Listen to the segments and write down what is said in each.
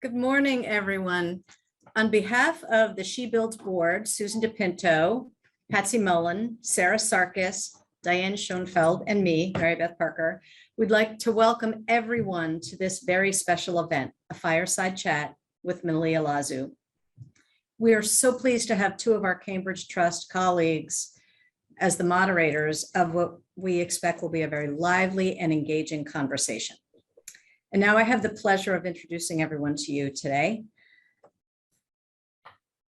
Good morning, everyone. On behalf of the SheBuild's board, Susan DePinto, Patsy Mullen, Sarah Sarkis, Diane Schoenfeld, and me, Mary Beth Parker, we'd like to welcome everyone to this very special event, a fireside chat with Malia Lazu. We are so pleased to have two of our Cambridge Trust colleagues as the moderators of what we expect will be a very lively and engaging conversation. And now I have the pleasure of introducing everyone to you today.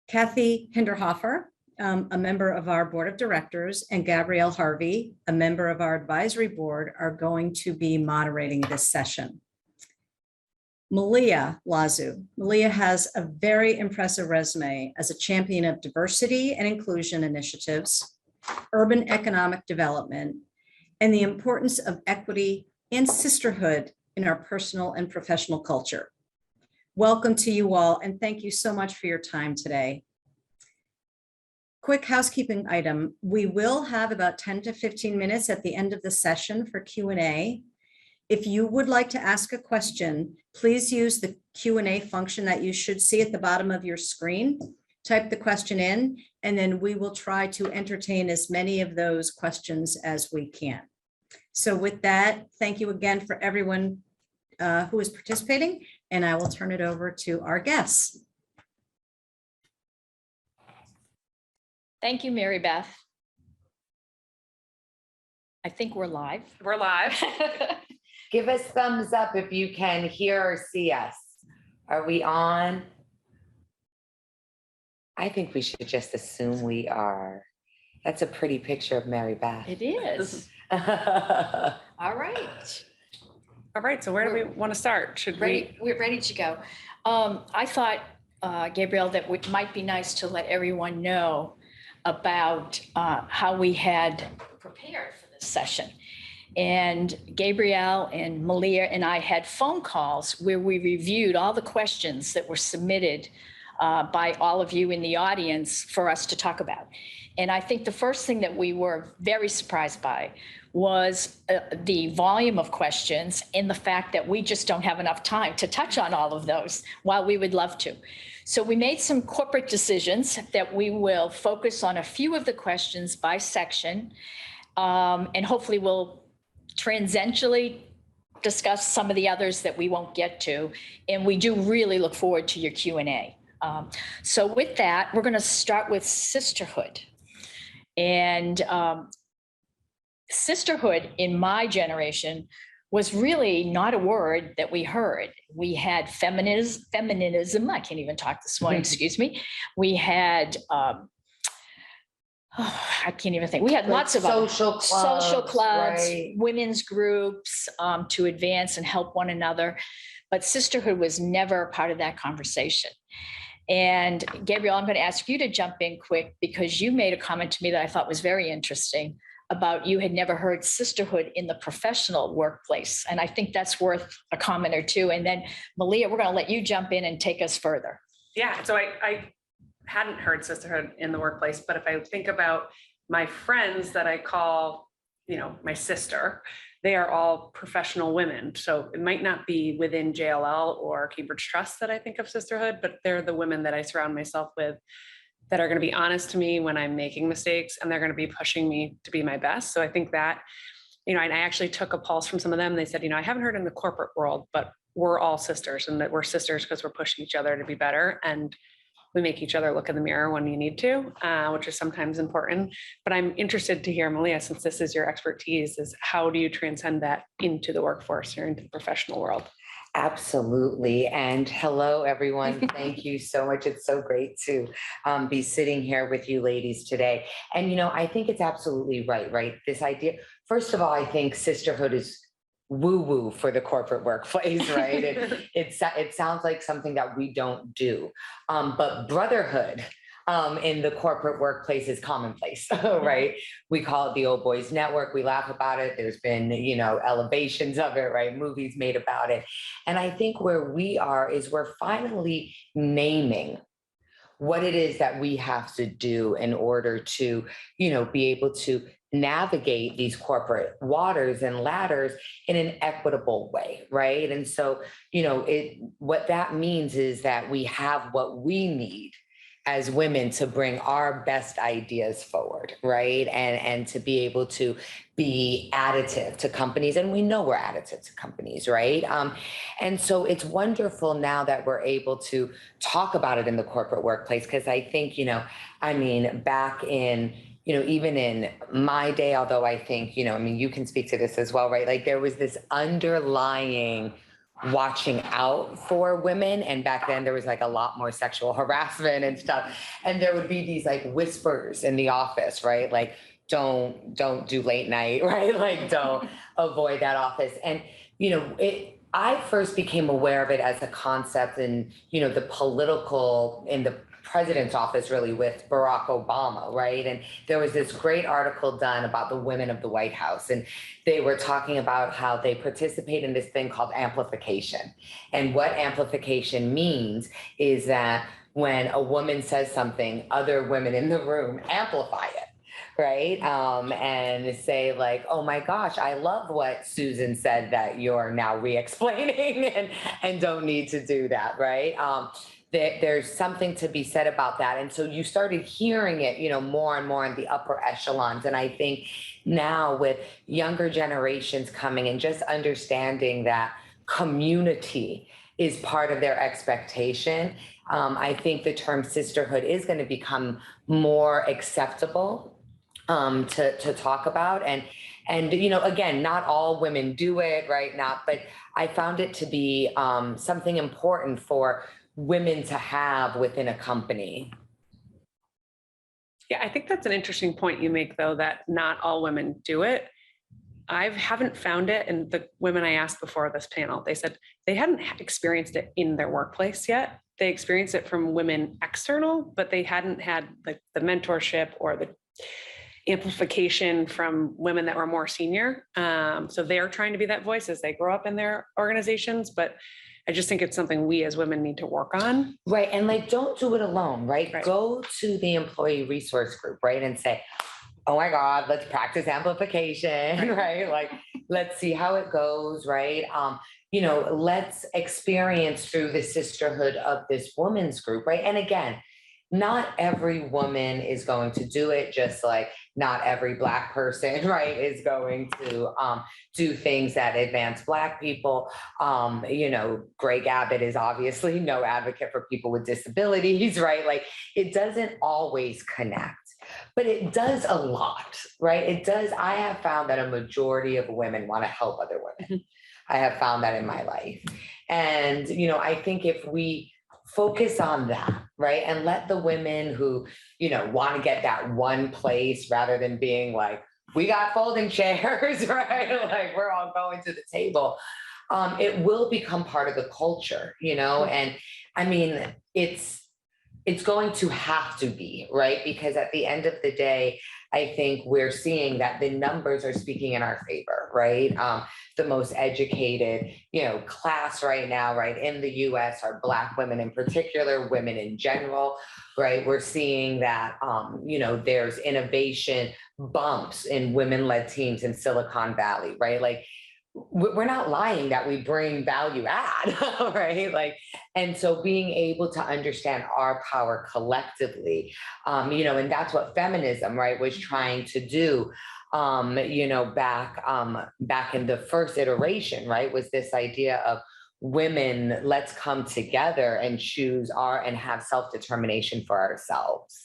Kathy Hinderhofer, a member of our board of directors, and Gabrielle Harvey, a member of our advisory board, are going to be moderating this session. Malia Lazu. Malia has a very impressive resume as a champion of diversity and inclusion initiatives, urban economic development, and the importance of equity and sisterhood in our personal and professional culture. Welcome to you all, and thank you so much for your time today. Quick housekeeping item. We will have about 10 to 15 minutes at the end of the session for Q&A. If you would like to ask a question, please use the Q&A function that you should see at the bottom of your screen. Type the question in, and then we will try to entertain as many of those questions as we can. So with that, thank you again for everyone who is participating, and I will turn it over to our guests. Thank you, Mary Beth. I think we're live. We're live. Give us thumbs up if you can hear or see us. Are we on? I think we should just assume we are. That's a pretty picture of Mary Beth. It is. All right. All right, so where do we want to start? We're ready to go. I thought, Gabrielle, that it might be nice to let everyone know about how we had prepared for this session. And Gabrielle and Malia and I had phone calls where we reviewed all the questions that were submitted by all of you in the audience for us to talk about. And I think the first thing that we were very surprised by was the volume of questions and the fact that we just don't have enough time to touch on all of those while we would love to. So we made some corporate decisions that we will focus on a few of the questions by section, and hopefully we'll transentially discuss some of the others that we won't get to. And we do really look forward to your Q&A. So with that, we're going to start with sisterhood. And sisterhood in my generation was really not a word that we heard. We had feminism. I can't even talk this morning, excuse me. We had, I can't even think. We had lots of social clubs, right. Women's groups to advance and help one another. But sisterhood was never a part of that conversation. And Gabrielle, I'm going to ask you to jump in quick because you made a comment to me that I thought was very interesting about you had never heard sisterhood in the professional workplace. And I think that's worth a comment or two. And then Malia, we're going to let you jump in and take us further. Yeah, so I hadn't heard sisterhood in the workplace, but if I think about my friends that I call, my sister, they are all professional women. So it might not be within JLL or Cambridge Trust that I think of sisterhood, but they're the women that I surround myself with that are going to be honest to me when I'm making mistakes, and they're going to be pushing me to be my best. So I think that, and I actually took a pulse from some of them. They said, I haven't heard in the corporate world, but we're all sisters, and that we're sisters because we're pushing each other to be better. And we make each other look in the mirror when you need to, which is sometimes important. But I'm interested to hear, Malia, since this is your expertise, is how do you transcend that into the workforce or into the professional world? Absolutely. And hello, everyone. Thank you so much. It's so great to be sitting here with you ladies today. And, I think it's absolutely right? This idea, first of all, I think sisterhood is woo-woo for the corporate workplace, right? It sounds like something that we don't do. But brotherhood in the corporate workplace is commonplace, right? We call it the old boys network. We laugh about it. There's been, elevations of it, right? Movies made about it. And I think where we are is we're finally naming what it is that we have to do in order to, be able to navigate these corporate waters and ladders in an equitable way, right? And so, what that means is that we have what we need as women to bring our best ideas forward, right? And to be able to be additive to companies. And we know we're additive to companies, right? And so it's wonderful now that we're able to talk about it in the corporate workplace, because I think, back in, even in my day, although I think, you can speak to this as well, right? Like there was this underlying watching out for women. And back then there was like a lot more sexual harassment and stuff. And there would be these like whispers in the office, right? Like, don't do late night, right? Like don't avoid that office. And, I first became aware of it as a concept in, the political, in the president's office, really, with Barack Obama, right? And there was this great article done about the women of the White House. And they were talking about how they participate in this thing called amplification. And what amplification means is that when a woman says something, other women in the room amplify it. Right. And say like, oh my gosh, I love what Susan said that you're now re-explaining and don't need to do that. Right. There's something to be said about that. And so you started hearing it, more and more in the upper echelons. And I think now with younger generations coming and just understanding that community is part of their expectation, I think the term sisterhood is going to become more acceptable to talk about. And again, not all women do it, right? But I found it to be something important for women to have within a company. Yeah, I think that's an interesting point you make, though, that not all women do it. I haven't found it. And the women I asked before this panel, they said they hadn't experienced it in their workplace yet. They experienced it from women external, but they hadn't had the mentorship or the amplification from women that were more senior. So they're trying to be that voice as they grow up in their organizations. But I just think it's something we as women need to work on. Right. And don't do it alone, right? Go to the employee resource group, right? And say, oh my God, let's practice amplification, right? Like, let's see how it goes, right? Let's experience through the sisterhood of this women's group, right? And again, not every woman is going to do it, just like not every Black person, right, is going to do things that advance Black people. Greg Abbott is obviously no advocate for people with disabilities, right? Like it doesn't always connect, but it does a lot, right? It does. I have found that a majority of women want to help other women. I have found that in my life. And, I think if we focus on that, right? And let the women who, want to get that one place rather than being like, we got folding chairs, right? Like we're all going to the table. It will become part of the culture, and I mean, it's going to have to be, right? Because at the end of the day, I think we're seeing that the numbers are speaking in our favor, right? The most educated, class right now, right, in the US are Black women in particular, women in general, right? We're seeing that, there's innovation bumps in women-led teams in Silicon Valley, right? Like, we're not lying that we bring value add, right? And so being able to understand our power collectively, and that's what feminism, right, was trying to do, back in the first iteration, right, was this idea of women, let's come together and choose and have self-determination for ourselves.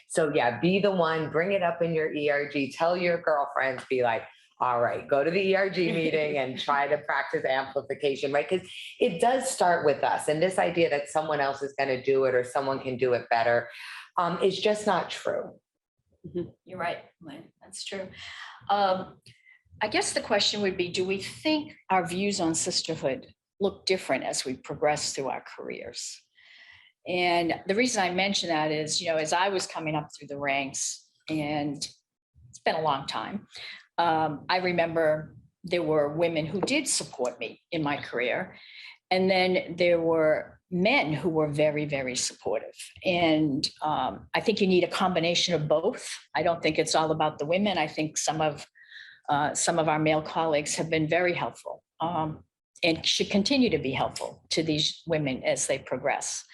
So yeah, be the one, bring it up in your ERG, tell your girlfriends, be like, all right, go to the ERG meeting and try to practice amplification, right? Because it does start with us. And this idea that someone else is going to do it or someone can do it better is just not true. You're right, Lynn. That's true. I guess the question would be, do we think our views on sisterhood look different as we progress through our careers? And the reason I mention that is, as I was coming up through the ranks, and it's been a long time, I remember there were women who did support me in my career. And then there were men who were very, very supportive. And I think you need a combination of both. I don't think it's all about the women. I think some of our male colleagues have been very helpful and should continue to be helpful to these women as they progress.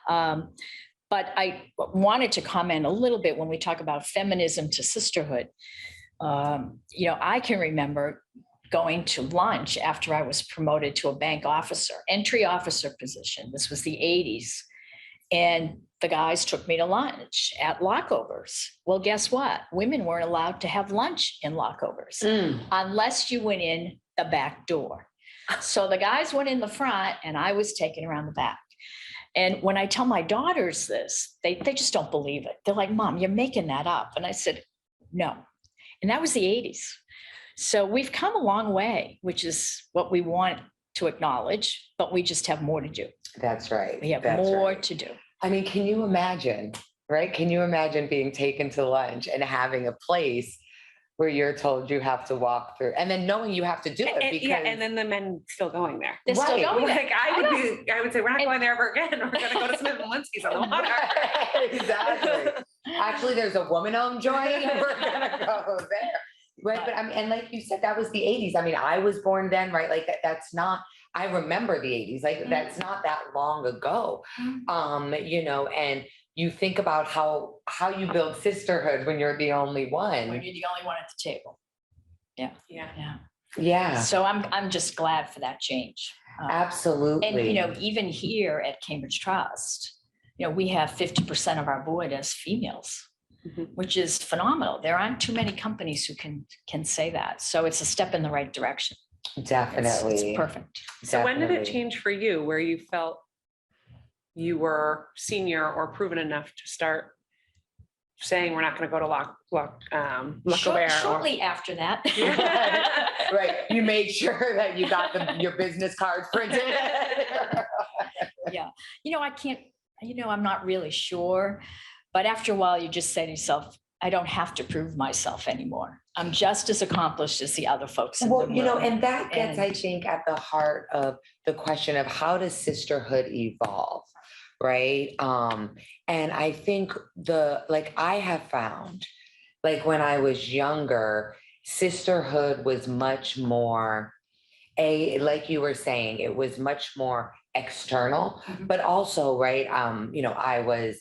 But I wanted to comment a little bit when we talk about feminism to sisterhood. I can remember going to lunch after I was promoted to a bank officer, entry officer position. This was the 80s. And the guys took me to lunch at lockovers. Well, guess what? Women weren't allowed to have lunch in lockovers unless you went in the back door. So the guys went in the front and I was taken around the back. And when I tell my daughters this, they just don't believe it. They're like, Mom, you're making that up. And I said, no. And that was the 80s. So we've come a long way, which is what we want to acknowledge, but we just have more to do. That's right. We have That's more right. to do. I mean, can you imagine, right? Can you imagine being taken to lunch and having a place where you're told you have to walk through and then knowing you have to do it? Because and then the men still going there. They're still Right. going there. Like I would say, we're not going there ever again. We're going to go to Smith and Linsky's on the water. Exactly. Actually, there's a woman-owned joint and we're gonna go there. Right. But I mean, and like you said, that was the 80s. I mean, I was born then, right? Like that's not, I remember the 80s, like that's not that long ago. And you think about how you build sisterhood when you're the only When one. you're the only one at the table. Yeah. Yeah, So I'm just glad for that change. absolutely. And, even here at Cambridge Trust, we have 50% of our board as females, which is phenomenal. There aren't too many companies who can say that. So it's a step in the right direction. Definitely. It's perfect. So when did it Definitely. change for you where you felt you were senior or proven enough to start saying we're not going to go to Shortly after that. Right. You made sure that you got your business card printed. Yeah. I can't, I'm not really sure. But after a while, you just say to yourself, I don't have to prove myself anymore. I'm just as accomplished as the other folks in the room. And that gets, I And- think, at the heart of the question of how does sisterhood evolve, right? And I think I have found, like when I was younger, sisterhood was much more like you were saying, it was much more external, but also, right, I was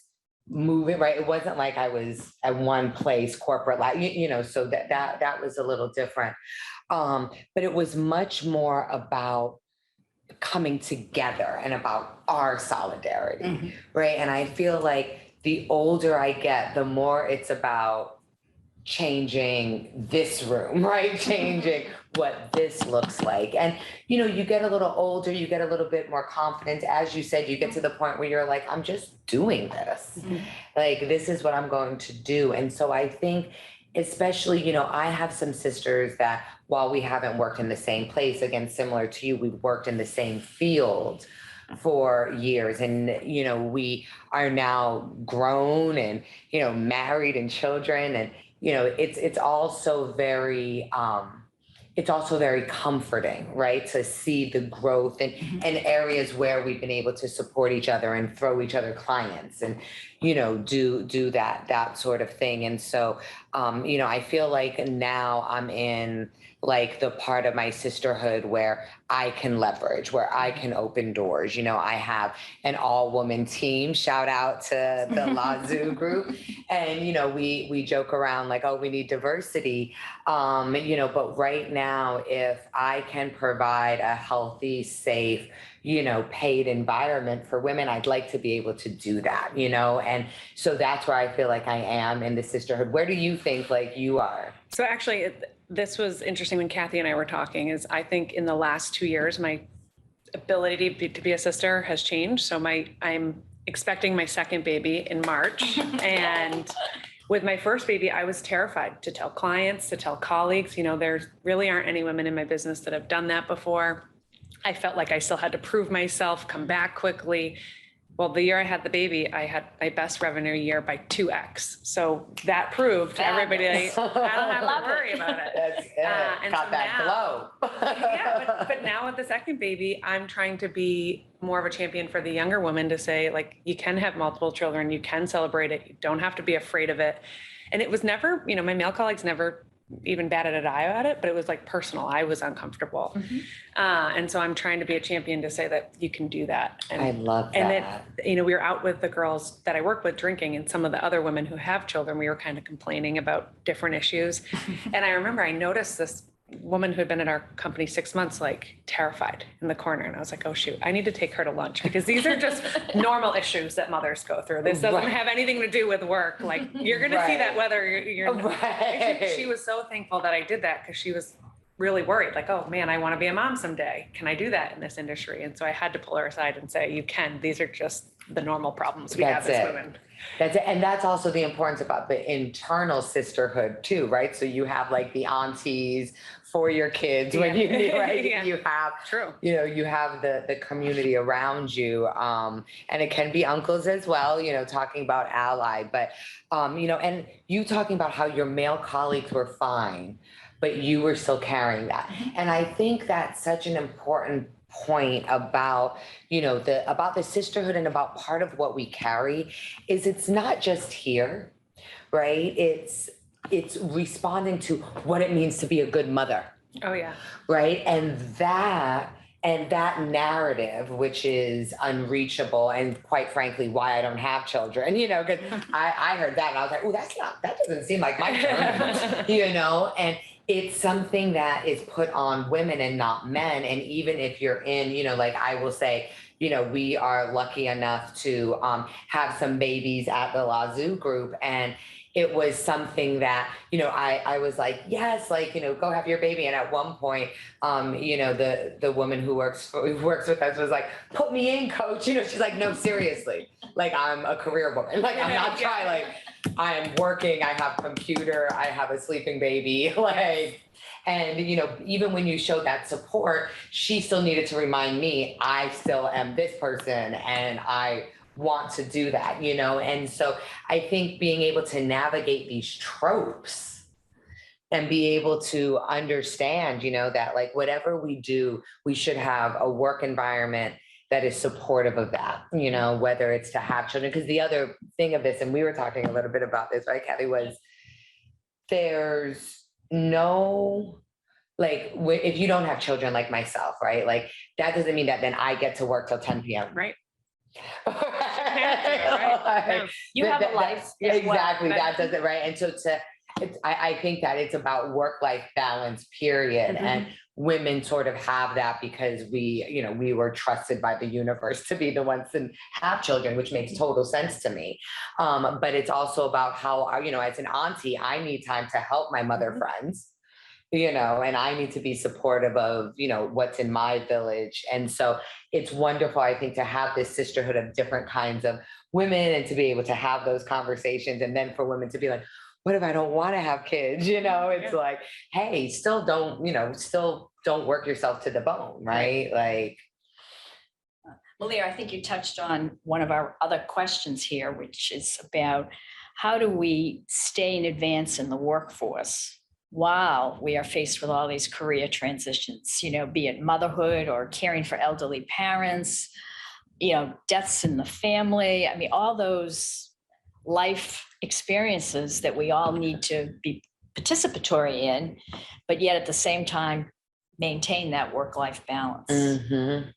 moving, right? It wasn't like I was at one place corporate, like, so that was a little different. But it was much more about coming together and about our solidarity, right? And I feel like the older I get, the more it's about changing this room, right? Changing what this looks like. And, you get a little older, you get a little bit more confident. As you said, you get to the point where you're like, I'm just doing this. Like, this is what I'm going to do. And so I think, especially, I have some sisters that while we haven't worked in the same place, again, similar to you, we've worked in the same field for years. And, we are now grown and, married and children. And, it's also very comforting, right? To see the growth and areas where we've been able to support each other and throw each other clients and, do that sort of thing. And so, I feel like now I'm in like the part of my sisterhood where I can leverage, where I can open doors. I have an all-woman team, shout out to the Lazu group. And, we joke around like, oh, we need diversity. But right now, if I can provide a healthy, safe, paid environment for women, I'd like to be able to do that, and so that's where I feel like I am in the sisterhood. Where do you think like you are? So actually, this was interesting when Kathy and I were talking, is I think in the last 2 years, my ability to be a sister has changed. So I'm expecting my second baby in March. And with my first baby, I was terrified to tell clients, to tell colleagues, there really aren't any women in my business that have done that before. I felt like I still had to prove myself, come back quickly. Well, the year I had the baby, I had my best revenue year by 2x. So that proved to everybody, I don't have Love to it. worry about it. That's it. And Got so that now- glow. Yeah, but now with the second baby, I'm trying to be more of a champion for the younger women to say, like, you can have multiple children, you can celebrate it, you don't have to be afraid of it. And it was never, my male colleagues never even batted an eye at it, but it was like personal. I was uncomfortable. And so I'm trying to be a champion to say that you can do that. And, I love and that. we were out with the girls that I work with drinking, and some of the other women who have children, we were kind of complaining about different issues. And I remember I noticed this woman who had been at our company 6 months, like terrified in the corner. And I was like, oh shoot, I need to take her to lunch, because these are just normal issues that mothers go through. This doesn't have anything to do with work. Like, you're going to see that whether you're Right. she was so thankful that I did that, because she was really worried, like, oh man, I want to be a mom someday. Can I do that in this industry? And so I had to pull her aside and say, you can. These are just the normal problems we have as women. That's it. And that's also the importance about the internal sisterhood too, right? So you have like the aunties for your kids when you right? Yeah. You have True. you have the community around you. And it can be uncles as well, talking about ally, but and you talking about how your male colleagues were fine, but you were still carrying that. And I think that's such an important point about about the sisterhood, and about part of what we carry is it's not just here, right? It's responding to what it means to be a good mother, Oh yeah. right? And that narrative, which is unreachable, and quite frankly why I don't have children, because I heard that and I was like, oh, that doesn't seem like my turn. And it's something that is put on women and not men. And even if you're in, like I will say, we are lucky enough to have some babies at the Lazu group. And it was something that, I was like, yes, like, go have your baby. And at one point, the woman who works with us was like, put me in, coach. She's like, no, seriously. Like, I'm a career woman. Like, I'm not trying, like, I am working, I have a computer, I have a sleeping baby, like, and, even when you showed that support, she still needed to remind me, I still am this person and I want to do that, and so I think being able to navigate these tropes and be able to understand, that like whatever we do, we should have a work environment that is supportive of that, whether it's to have children. Because the other thing of this, and we were talking a little bit about this, right, Kelly, was there's no, like, if you don't have children like myself, right, like that doesn't mean that then I get to work till 10 p.m. Right. Right? You have a life. Exactly. That does it, right. And so I think that it's about work-life balance, period. And women sort of have that because we were trusted by the universe to be the ones to have children, which makes total sense to me. But it's also about how, as an auntie, I need time to help my mother friends, and I need to be supportive of, what's in my village. And so it's wonderful, I think, to have this sisterhood of different kinds of women and to be able to have those conversations. And then for women to be like, what if I don't want to have kids? It's like, hey, still don't work yourself to the bone, right? Like, Malia, I think you touched on one of our other questions here, which is about how do we stay in advance in the workforce while we are faced with all these career transitions, be it motherhood or caring for elderly parents, deaths in the family. I mean, all those life experiences that we all need to be participatory in, but yet at the same time, maintain that work-life balance. And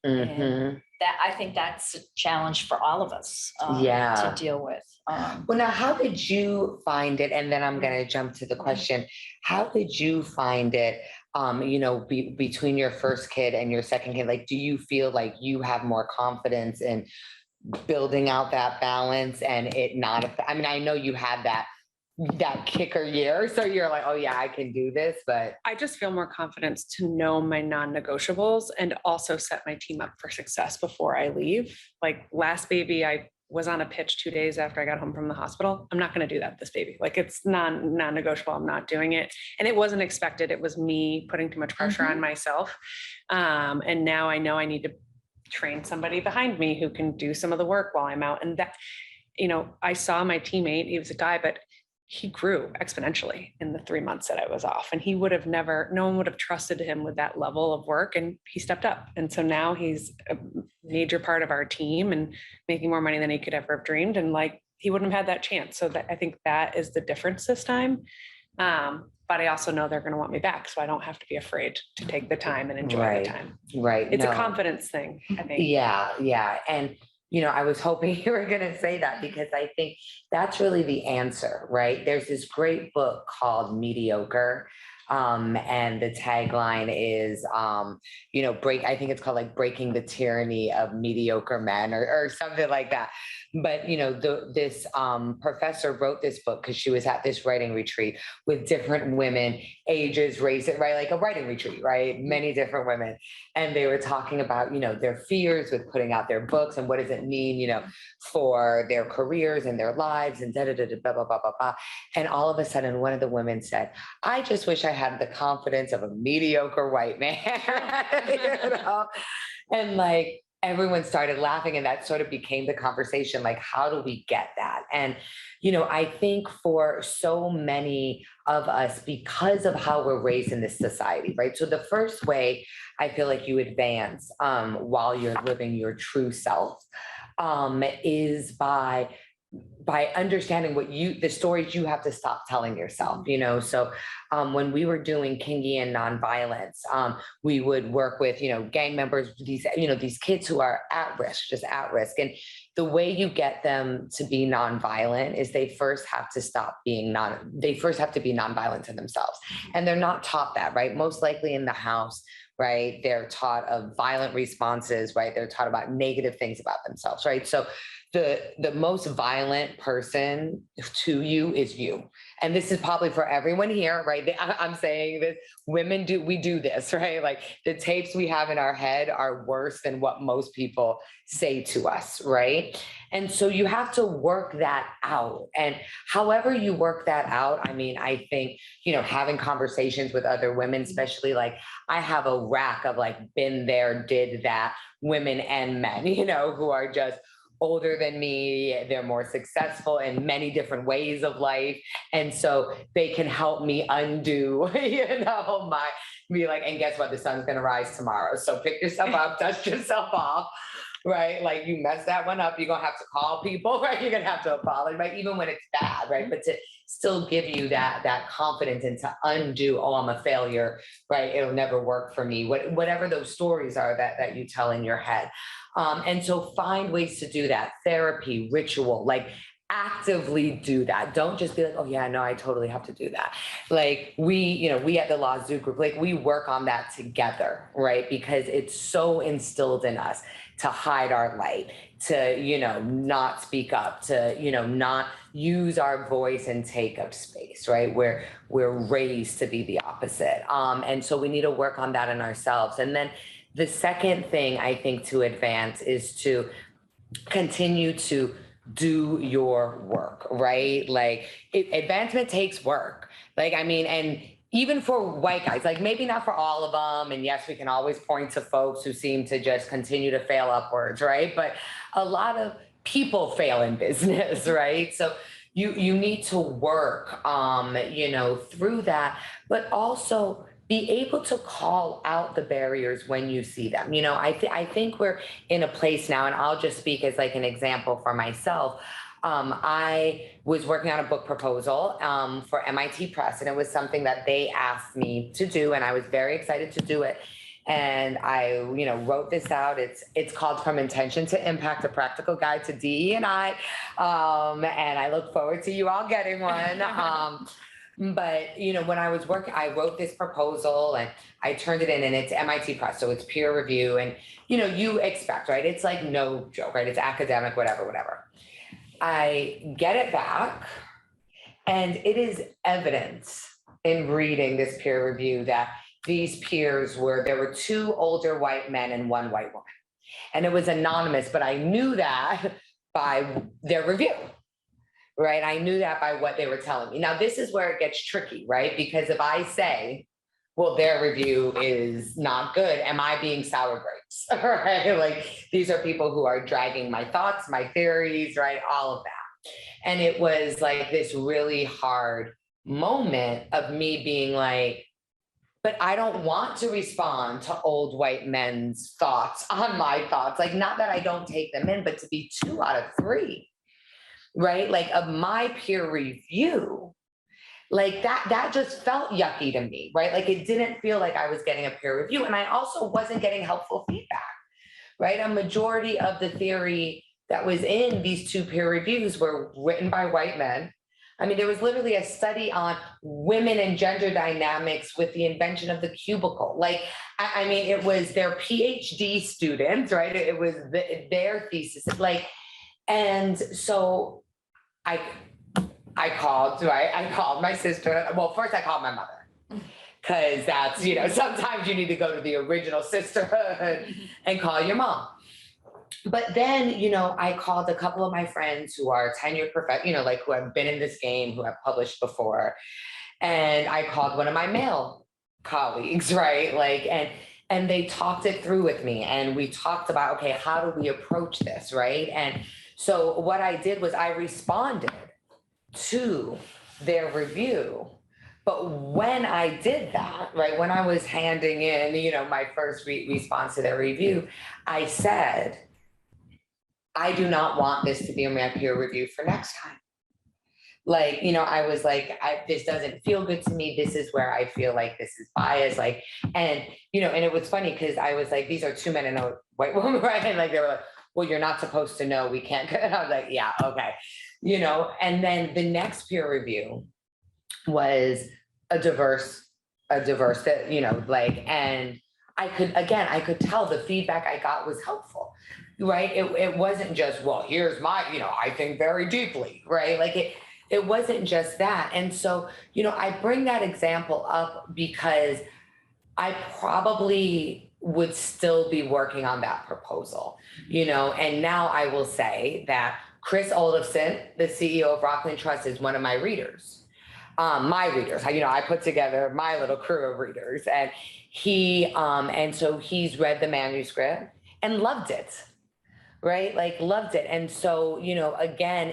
that, I think that's a challenge for all of us to deal with. Well, now, how did you find it? And then I'm going to jump to the question. How did you find it, between your first kid and your second kid? Like, do you feel like you have more confidence in building out that balance and it not, I mean, I know you had that kicker year, so you're like, oh yeah, I can do this, but I just feel more confidence to know my non-negotiables and also set my team up for success before I leave. Like last baby, I was on a pitch 2 days after I got home from the hospital. I'm not going to do that this baby. Like it's non-negotiable. I'm not doing it. And it wasn't expected. It was me putting too much pressure on myself. And now I know I need to train somebody behind me who can do some of the work while I'm out. And that, I saw my teammate, he was a guy, but he grew exponentially in the 3 months that I was off. And he would have no one would have trusted him with that level of work. And he stepped up. And so now he's a major part of our team and making more money than he could ever have dreamed. And he wouldn't have had that chance. So I think that is the difference this time. But I also know they're going to want me back. So I don't have to be afraid to take the time and enjoy the time. Right. It's No. a confidence thing, I think. Yeah. And, I was hoping you were going to say that, because I think that's really the answer, right? There's this great book called Mediocre. And the tagline is, I think it's called like Breaking the Tyranny of Mediocre Men, or something like that. But, this professor wrote this book because she was at this writing retreat with different women, ages, races, right? Like a writing retreat, right? Many different women. And they were talking about, their fears with putting out their books and what does it mean, for their careers and their lives and blah, blah, blah, blah, blah. And all of a sudden, one of the women said, I just wish I had the confidence of a mediocre white man, and everyone started laughing, and that sort of became the conversation. Like, how do we get that? And, I think for so many of us, because of how we're raised in this society, right? So the first way I feel like you advance while you're living your true self is by understanding the stories you have to stop telling yourself, So when we were doing Kingian nonviolence, we would work with, gang members, these kids who are just at risk. And the way you get them to be nonviolent is they first have to be nonviolent to themselves. And they're not taught that, right? Most likely in the house, right? They're taught of violent responses, right? They're taught about negative things about themselves, right? So the most violent person to you is you. And this is probably for everyone here, right? I'm saying this, we do this, right? Like the tapes we have in our head are worse than what most people say to us, right? And so you have to work that out. And however you work that out, I think, having conversations with other women, especially I have a rack of been there, did that, women and men, who are just older than me. They're more successful in many different ways of life. And so they can help me undo, and guess what? The sun's going to rise tomorrow. So pick yourself up, dust yourself off, right? You mess that one up, you're going to have to call people, right? You're going to have to apologize, right? Even when it's bad, right? But to still give you that confidence and to undo, oh, I'm a failure, right? It'll never work for me. Whatever those stories are that you tell in your head. And so find ways to do that. Therapy, ritual, actively do that. Don't just be like, oh yeah, no, I totally have to do that. We at the Lazu group, we work on that together, right? Because it's so instilled in us to hide our light, to, not speak up, to, not use our voice and take up space, right? We're raised to be the opposite. And so we need to work on that in ourselves. And then the second thing I think to advance is to continue to do your work, right? Advancement takes work. And even for white guys, maybe not for all of them. And yes, we can always point to folks who seem to just continue to fail upwards, right? But a lot of people fail in business, right? So you need to work, through that, but also be able to call out the barriers when you see them. I think we're in a place now, and I'll just speak as an example for myself. I was working on a book proposal for MIT Press, and it was something that they asked me to do, and I was very excited to do it. And I, wrote this out. It's called From Intention to Impact, a Practical Guide to DE&I. And I look forward to you all getting one. But, when I was working, I wrote this proposal and I turned it in, and it's MIT Press. So it's peer review, and, you expect, right? It's no joke, right? It's academic, whatever. I get it back, and it is evidence in reading this peer review that these peers there were 2 older white men and 1 white woman. And it was anonymous, but I knew that by their review. Right. I knew that by what they were telling me. Now, this is where it gets tricky, right? Because if I say, well, their review is not good. Am I being sour grapes? Right? Like, these are people who are dragging my thoughts, my theories, right? All of that. And it was like this really hard moment of me being like, but I don't want to respond to old white men's thoughts on my thoughts. Like, not that I don't take them in, but to be 2 out of 3, right? Like, of my peer review, like that just felt yucky to me, right? Like, it didn't feel like I was getting a peer review. And I also wasn't getting helpful feedback, right? A majority of the theory that was in these 2 peer reviews were written by white men. I mean, there was literally a study on women and gender dynamics with the invention of the cubicle. Like, I mean, it was their PhD students, right? It was their thesis. Like, and so I called, right? I called my sister. Well, first I called my mother, because that's, sometimes you need to go to the original sisterhood and call your mom. But then, I called a couple of my friends who are tenured like who have been in this game, who have published before. And I called one of my male colleagues, right? Like, and they talked it through with me. And we talked about, okay, how do we approach this, right? And so what I did was I responded to their review. But when I did that, right, when I was handing in, my first response to their review, I said, I do not want this to be my peer review for next time. Like, I was like, this doesn't feel good to me. This is where I feel like this is biased. Like, and it was funny because I was like, these are 2 men and a white woman, right? And like, they were like, well, you're not supposed to know. We can't. And I was like, yeah, okay. And then the next peer review was a diverse that, like, and I could tell the feedback I got was helpful, right? It wasn't just, well, here's my, I think very deeply, right? Like, it wasn't just that. And so, I bring that example up because I probably would still be working on that proposal, and now I will say that Chris Olafson, the CEO of Rockland Trust, is one of my readers. I put together my little crew of readers, and and so he's read the manuscript and loved it, right? Like, loved it. And so, again,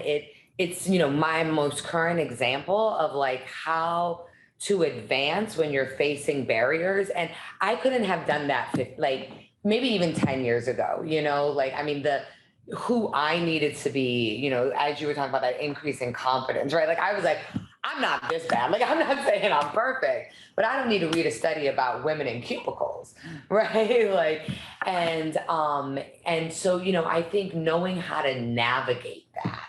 it's my most current example of like how to advance when you're facing barriers. And I couldn't have done that like maybe even 10 years ago, like, I mean, who I needed to be, as you were talking about that increase in confidence, right? Like, I was like, I'm not this bad. Like, I'm not saying I'm perfect, but I don't need to read a study about women in cubicles, right? Like, and so, I think knowing how to navigate that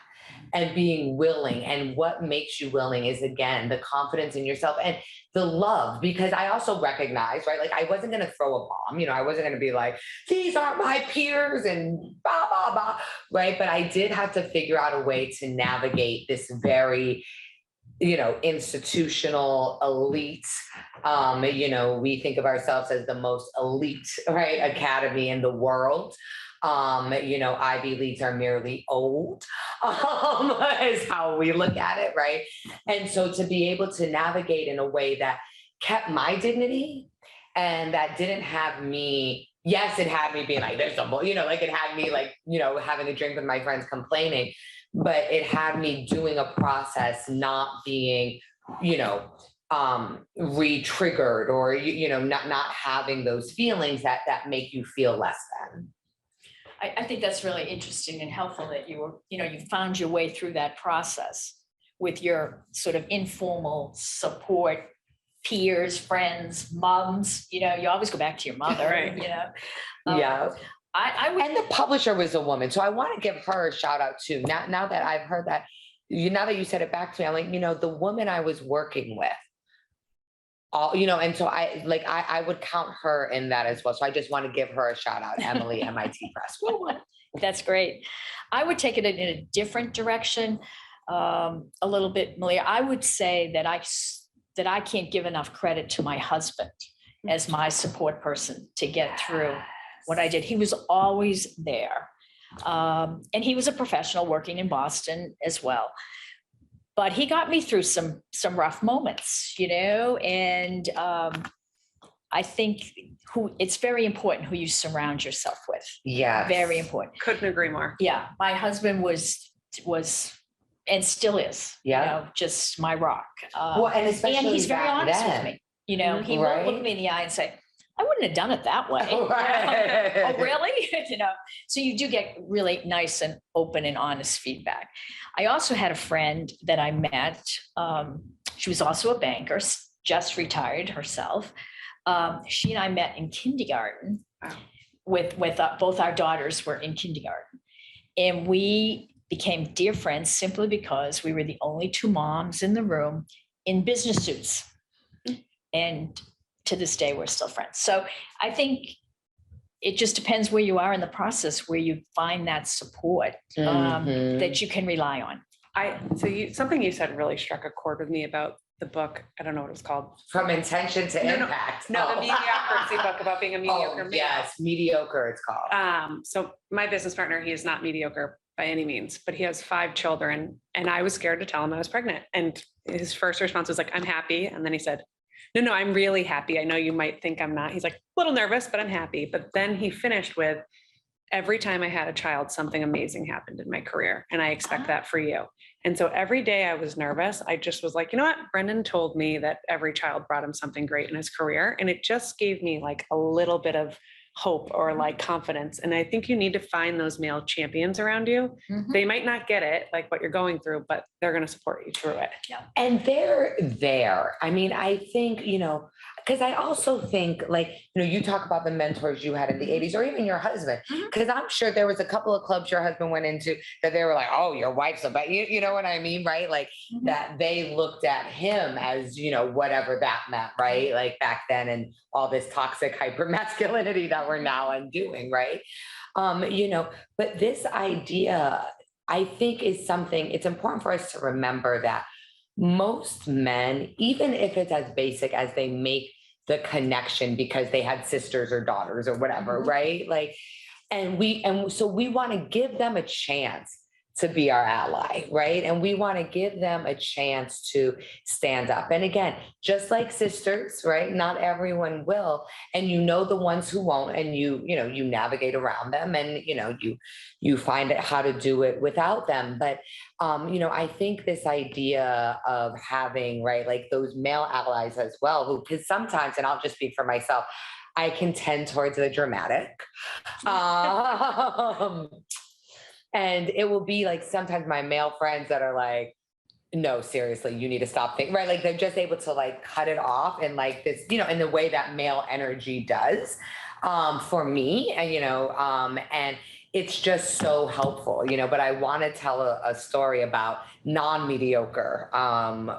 and being willing, and what makes you willing is, again, the confidence in yourself and the love, because I also recognize, right? Like, I wasn't going to throw a bomb, I wasn't going to be like, these aren't my peers and blah, blah, blah, right? But I did have to figure out a way to navigate this very, institutional elite. We think of ourselves as the most elite, right, academy in the world. Ivy Leagues are merely old, is how we look at it, right? And so to be able to navigate in a way that kept my dignity and that didn't have me, yes, it had me being like, there's some, like, it had me like, having a drink with my friends complaining, but it had me doing a process, not being, re-triggered or, not having those feelings that make you feel less than. I think that's really interesting and helpful that you found your way through that process with your sort of informal support, peers, friends, moms. You always go back to your mother. Right. Yeah. I would, and the publisher was a woman, so I want to give her a shout out too. Now that I've heard that, now that you said it back to me, I'm like, the woman I was working with, and so I would count her in that as well. So I just want to give her a shout out, Emily, MIT Press. That's great. I would take it in a different direction, a little bit, Malia. I would say that I can't give enough credit to my husband as my support person to get through what I did. He was always there. And he was a professional working in Boston as well. But he got me through some rough moments, and I think it's very important who you surround yourself with. Yeah. Very important. Couldn't agree more. Yeah, my husband was and still is, just my rock. Well, and especially and he's very back honest then. with me. He won't look me in the eye and say, I wouldn't have done it that way. Right. Oh, really? So you do get really nice and open and honest feedback. I also had a friend that I met. She was also a banker, just retired herself. She and I met in kindergarten. Wow. With both our daughters were in kindergarten, and we became dear friends simply because we were the only two moms in the room in business suits. And to this day, we're still friends. So I think it just depends where you are in the process, where you find that support that you can rely on. Something you said really struck a chord with me about the book. I don't know what it's called. From Intention to Impact. No, the mediocrity book about being a mediocre man. Yes, mediocre it's called. So my business partner, he is not mediocre by any means, but he has 5 children, and I was scared to tell him I was pregnant. And his first response was like, I'm happy. And then he said, no, I'm really happy. I know you might think I'm not. He's like, a little nervous, but I'm happy. But then he finished with, every time I had a child, something amazing happened in my career. And I expect that for you. And so every day I was nervous, I just was like, you know what? Brendan told me that every child brought him something great in his career. And it just gave me like a little bit of hope or like confidence. And I think you need to find those male champions around you. Mm-hmm. They might not get it, like what you're going through, but they're going to support you through it. Yeah. And they're there. I mean, I think, because I also think like, you talk about the mentors you had in the 80s or even your husband, because I'm sure there was a couple of clubs your husband went into that they were like, oh, your wife's about you know what I mean? Right. Like that they looked at him as, whatever that meant, right? Like back then and all this toxic hypermasculinity that we're now undoing, right? But this idea, I think is something, it's important for us to remember that most men, even if it's as basic as they make the connection because they had sisters or daughters or whatever, right? Like, so we want to give them a chance to be our ally, right? And we want to give them a chance to stand up. And again, just like sisters, right? Not everyone will. And the ones who won't, and you navigate around them and, you find out how to do it without them. But, I think this idea of having, right, like those male allies as well, because sometimes, and I'll just speak for myself, I can tend towards the dramatic. And it will be like sometimes my male friends that are like, no, seriously, you need to stop thinking, right? Like they're just able to like cut it off and like this, in the way that male energy does for me, and it's just so helpful, but I want to tell a story about non-mediocre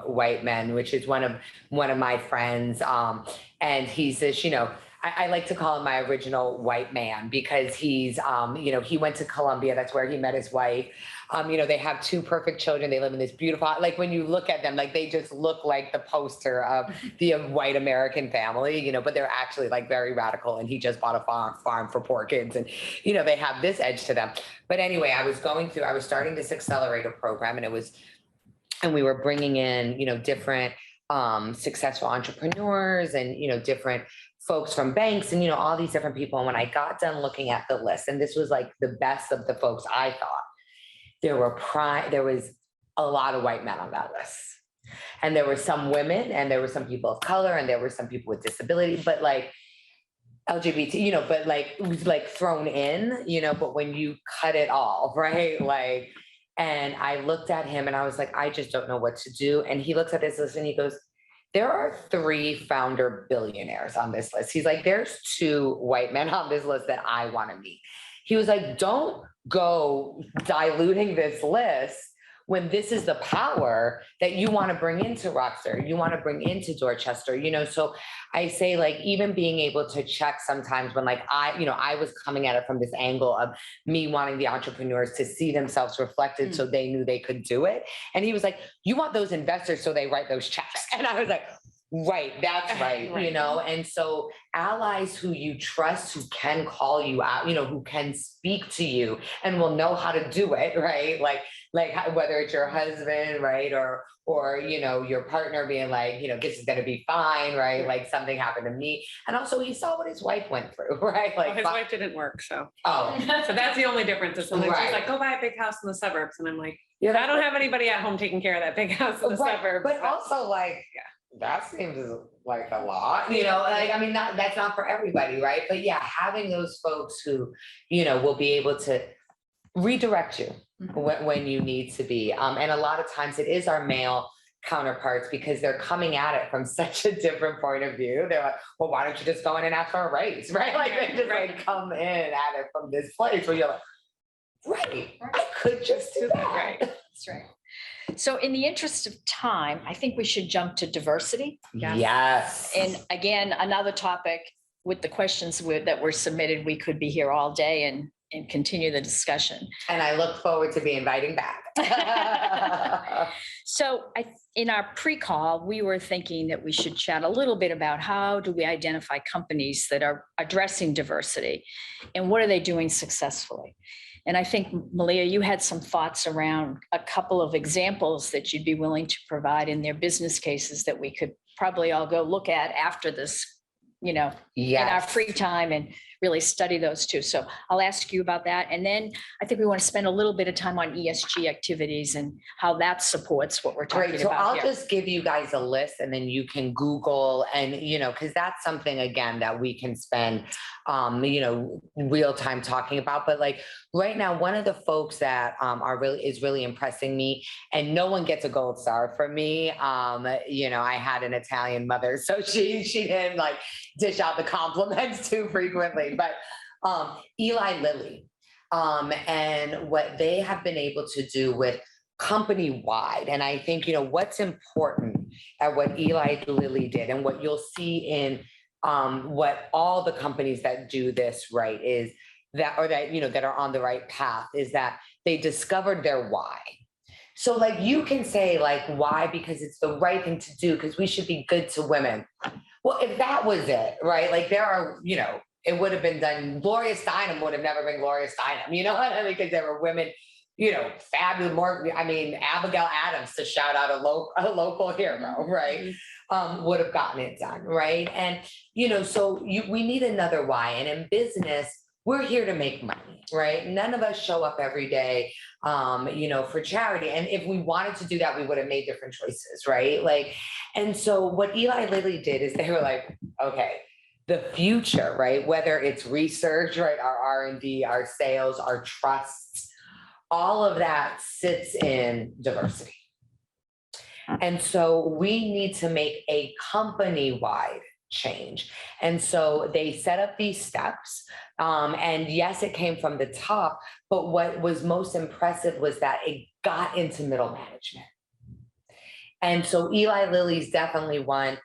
white men, which is one of my friends. And he's this, I like to call him my original white man because he's, he went to Columbia. That's where he met his wife. They have 2 perfect children. They live in this beautiful, like when you look at them, like they just look like the poster of the white American family, but they're actually like very radical. And he just bought a farm for poor kids. And, they have this edge to them. But anyway, I was starting this accelerator program and we were bringing in, different successful entrepreneurs and, different folks from banks and, all these different people. And when I got done looking at the list, and this was like the best of the folks, I thought there was a lot of white men on that list. And there were some women and there were some people of color and there were some people with disability, but like LGBT, but like it was like thrown in, but when you cut it all, right? Like, and I looked at him and I was like, I just don't know what to do. And he looks at this list and he goes, there are 3 founder billionaires on this list. He's like, there's 2 white men on this list that I want to meet. He was like, don't go diluting this list when this is the power that you want to bring into Rockstar, you want to bring into Dorchester, so I say like, even being able to check sometimes when like I was coming at it from this angle of me wanting the entrepreneurs to see themselves reflected so they knew they could do it. And he was like, you want those investors so they write those checks. And I was like, right, that's right, and so allies who you trust, who can call you out, who can speak to you and will know how to do it, right? Like like whether it's your husband, right? Or, you know, your partner being like, you know, this is going to be fine, right? Like something happened to me. And also he saw what his wife went through, right? Well, Like, his wife didn't work, so. oh, So that's the only difference. Is sometimes she's Right. like, go buy a big house in the suburbs. And I'm like, yeah, I don't have anybody at home taking care of that big house in the right. suburbs. But also like, that seems like a lot, you know, like, I mean, that's not for everybody, right? But yeah, having those folks who, you know, will be able to redirect you when you need to be. And a lot of times it is our male counterparts because they're coming at it from such a different point of view. They're like, well, why don't you just go in and ask for a raise, right? Like they just like come in at it from this place where you're like, right, I could just do that. Right. That's right. So in the interest of time, I think we should jump to diversity. Yes. And again, another topic with the questions that were submitted, we could be here all day and continue the discussion. And I look forward to be inviting back. So in our pre-call, we were thinking that we should chat a little bit about how do we identify companies that are addressing diversity and what are they doing successfully? And I think, Malia, you had some thoughts around a couple of examples that you'd be willing to provide in their business cases that we could probably all go look at after this, you know, in our free time and really study those too. So I'll ask you about that. And then I think we want to spend a little bit of time on ESG activities and how that supports what we're talking Great. So about I'll here. just give you guys a list and then you can Google and, you know, because that's something, again, that we can spend, you know, real time talking about. But like right now, one of the folks that is really impressing me, and no one gets a gold star from me. You know, I had an Italian mother, so she didn't like dish out the compliments too frequently. But Eli Lilly and what they have been able to do with company wide. And I think, you know, what's important at what Eli Lilly did and what you'll see in what all the companies that do this right is that, or that, you know, that are on the right path is that they discovered their why. So like you can say like, why? Because it's the right thing to do, because we should be good to women. Well, if that was it, right? Like there are, you know, it would have been done. Gloria Steinem would have never been Gloria Steinem, you know, because there were women, you know, fabulous, more, I mean, Abigail Adams, to shout out a local hero, right? Would have gotten it done, right? And, you know, so we need another why. And in business, we're here to make money, right? None of us show up every day, you know, for charity. And if we wanted to do that, we would have made different choices, right? Like, and so what Eli Lilly did is they were like, okay, the future, right? Whether it's research, right? Our R&D, our sales, our trusts, all of that sits in diversity. And so we need to make a company-wide change. And so they set up these steps. And yes, it came from the top, but what was most impressive was that it got into middle management. And so Eli Lilly's definitely one.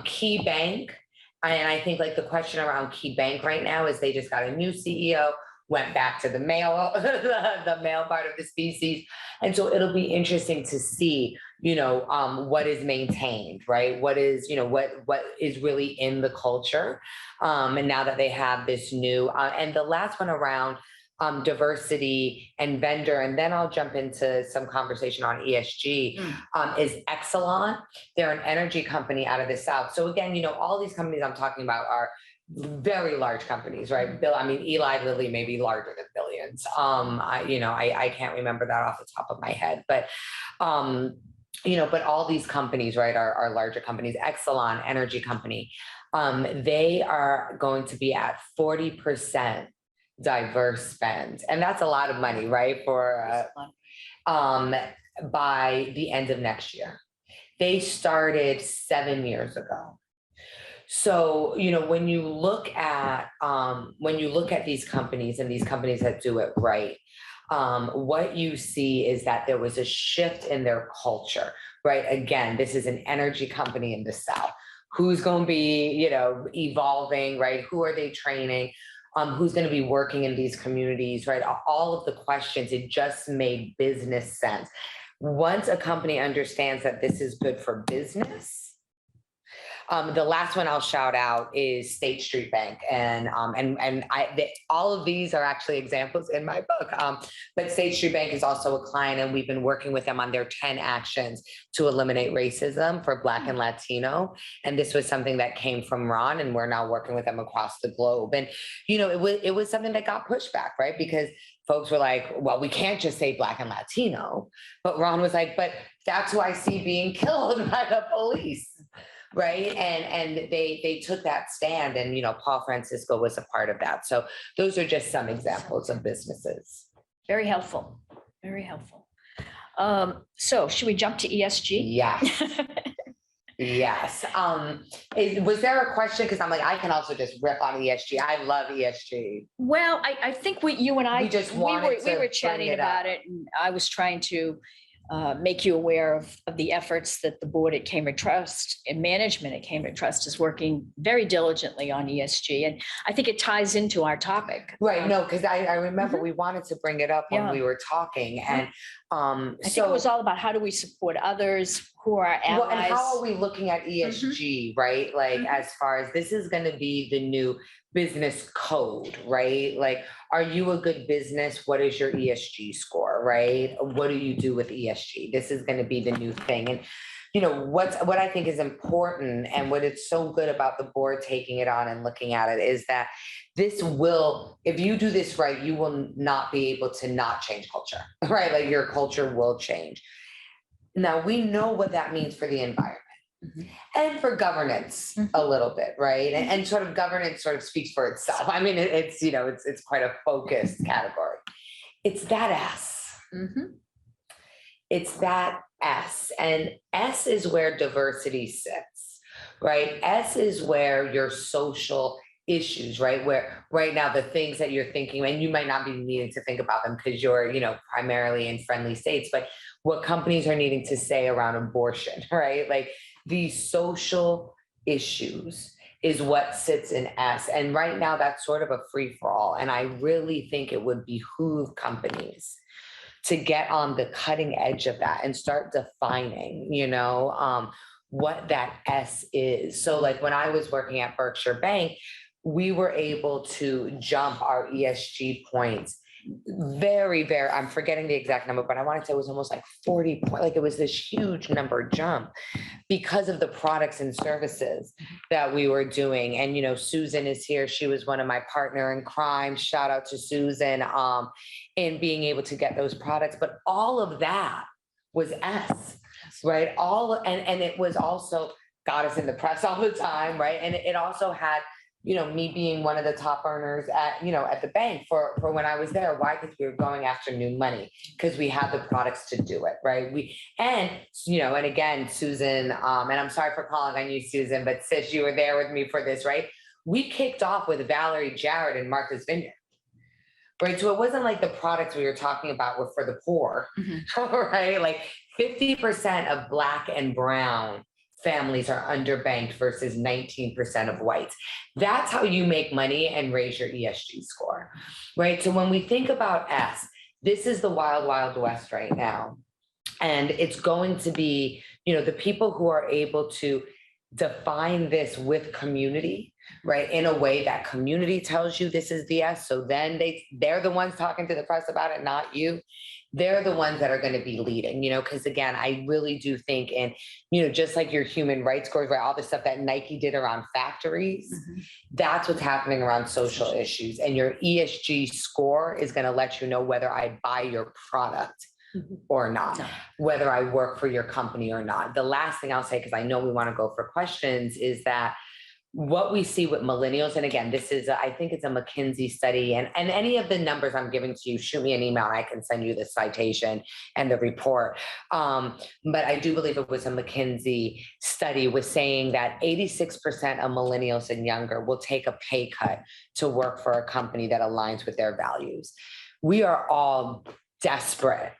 Key Bank, and I think like the question around Key Bank right now is they just got a new CEO, went back to the male, the male part of the species. And so it'll be interesting to see, you know, what is maintained, right? What is, you know, what is really in the culture. And now that they have this new, and the last one around diversity and vendor, and then I'll jump into some conversation on ESG, is Exelon. They're an energy company out of the South. So again, you know, all these companies I'm talking about are very large companies, right? I mean, Eli Lilly may be larger than billions. I can't remember that off the top of my head, but you know, but all these companies, right, are larger companies. Exelon, energy company, they are going to be at 40% diverse spend, and that's a lot of money, right? For by the end of next year. They started 7 years ago. So, you know, when you look at these companies and these companies that do it right, what you see is that there was a shift in their culture, right? Again, this is an energy company in the South. Who's going to be, you know, evolving, right? Who are they training? Who's going to be working in these communities, right? All of the questions, it just made business sense. Once a company understands that this is good for business, The last one I'll shout out is State Street Bank. All of these are actually examples in my book. But State Street Bank is also a client, and we've been working with them on their 10 actions to eliminate racism for Black and Latino. And this was something that came from Ron, and we're now working with them across the globe. And, it was something that got pushback, right? Because folks were like, well, we can't just say Black and Latino. But Ron was like, but that's who I see being killed by the police. Right. And they took that stand, and, Paul Francisco was a part of that. So those are just some examples of businesses. Very helpful. Very helpful. So should we jump to ESG? Yes. Yes. Was there a question? Because I'm like, I can also just rip on ESG. I love ESG. Well, I think you and I, we were chatting bring it about up. it, and I was trying to make you aware of the efforts that the board at Cambridge Trust and management at Cambridge Trust is working very diligently on ESG. And I think it ties into our topic. Right. No, because I remember we wanted to bring it up when Yeah. we were talking. And I think it was all about how do we support others, who are our allies. well, and how are we looking at ESG, right? Like, as far as this is going to be the new business code, right? Like, are you a good business? What is your ESG score, right? What do you do with ESG? This is going to be the new thing. And, what I think is important, and what it's so good about the board taking it on and looking at it, is that this will, if you do this right, you will not be able to not change culture, right? Like, your culture will change. Now, we know what that means for the environment. And for governance a little bit, right? And sort of governance sort of speaks for itself. I mean, it's quite a focused category. It's that S. It's that S. And S is where diversity sits, right? S is where your social issues, right? Where right now the things that you're thinking, and you might not be needing to think about them because you're, primarily in friendly states, but what companies are needing to say around abortion, right? Like, these social issues is what sits in S. And right now that's sort of a free for all. And I really think it would behoove companies to get on the cutting edge of that and start defining, what that S is. So like, when I was working at Berkshire Bank, we were able to jump our ESG points very, very, I'm forgetting the exact number, but I want to say it was almost like 40 points. Like, it was this huge number jump because of the products and services that we were doing. And, Susan is here. She was one of my partner in crime. Shout out to Susan, in being able to get those products. But all of that was S, right? And it was also got us in the press all the time, right? And it also had, me being one of the top earners at the bank for when I was there. Why? Because we were going after new money, because we had the products to do it, right? And again, Susan, and I'm sorry for calling on you, Susan, but sis, you were there with me for this, right? We kicked off with Valerie Jarrett and Martha's Vineyard, right? So it wasn't like the products we were talking about were for the poor, right? Like, 50% of Black and brown families are underbanked versus 19% of whites. That's how you make money and raise your ESG score, right? So when we think about S, this is the wild, wild west right now. And it's going to be, the people who are able to define this with community, right? In a way that community tells you this is the S. So then they're the ones talking to the press about it, not you. They're the ones that are going to be leading, because again, I really do think in, just like your human rights scores, right? All the stuff that Nike did around factories, that's what's happening around social issues. And your ESG score is going to let you know whether I buy your product or not, whether I work for your company or not. The last thing I'll say, because I know we want to go for questions, is that what we see with millennials, and again, this is, I think it's a McKinsey study, and any of the numbers I'm giving to you, shoot me an email and I can send you the citation and the report. But I do believe it was a McKinsey study was saying that 86% of millennials and younger will take a pay cut to work for a company that aligns with their values. We are all desperate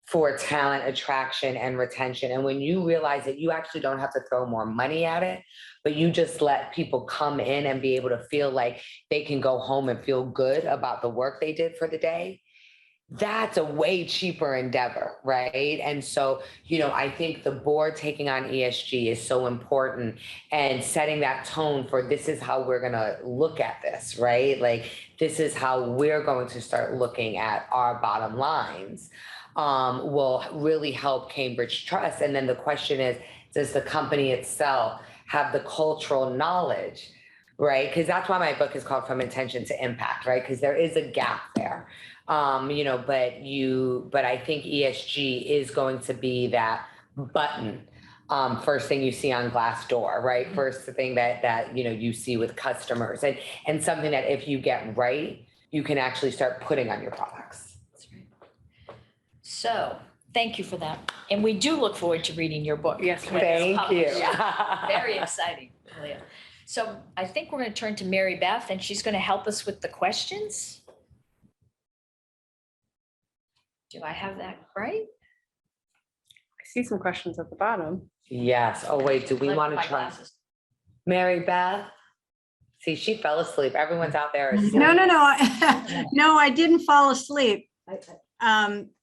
for talent attraction and retention. And when you realize that you actually don't have to throw more money at it, but you just let people come in and be able to feel like they can go home and feel good about the work they did for the day, that's a way cheaper endeavor, right? And so, I think the board taking on ESG is so important and setting that tone for this is how we're going to look at this, right? Like, this is how we're going to start looking at our bottom lines, will really help Cambridge Trust. And then the question is, does the company itself have the cultural knowledge, right? Because that's why my book is called From Intention to Impact, right? Because there is a gap there. But I think ESG is going to be that button, first thing you see on Glassdoor, right? First thing that you see with customers, and something that if you get right, you can actually start putting on your products. That's right. So, thank you for that. And we do look forward to reading your book. Yes, when it's Thank you. published. Very exciting, Malia. So I think we're going to turn to Mary Beth, and she's going to help us with the questions. Do I have that right? I see some questions at the bottom. Yes. Oh, wait, do we Like want to my try? glasses. Mary Beth? See, she fell asleep. Everyone's out there asleep. No, no, I didn't fall asleep.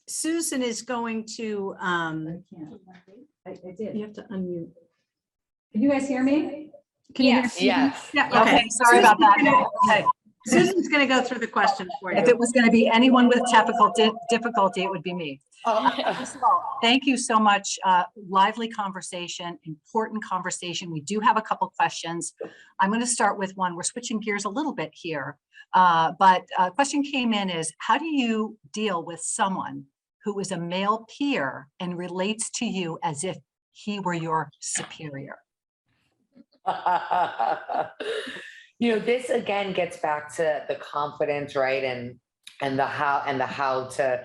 Susan is going to, I did. you have to unmute. Can you guys hear me? Can you hear Yes. me? Yes. Yeah, Okay, okay. sorry about that. Okay. Susan's going to go through the questions for If you. it was going to be anyone with difficulty, it would be me. Oh, First of all, thank you so much. Lively conversation, important conversation. We do have a couple questions. I'm going to start with one. We're switching gears a little bit here. But a question came in is, how do you deal with someone who is a male peer and relates to you as if he were your superior? This again gets back to the confidence, right? And the how to,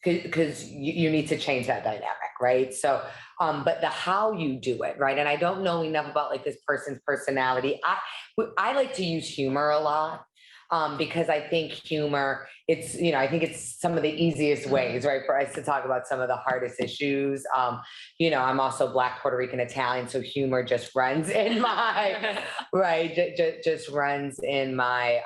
because you need to change that dynamic, right? So, but the how you do it, right? And I don't know enough about like this person's personality. I like to use humor a lot. Because I think humor, I think it's some of the easiest ways, right, for us to talk about some of the hardest issues. I'm also Black, Puerto Rican, Italian, so humor just runs in my, right, just runs in my,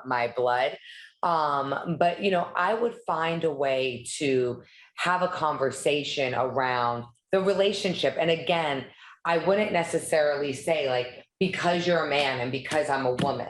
my blood. But, I would find a way to have a conversation around the relationship. And again, I wouldn't necessarily say like, because you're a man and because I'm a woman.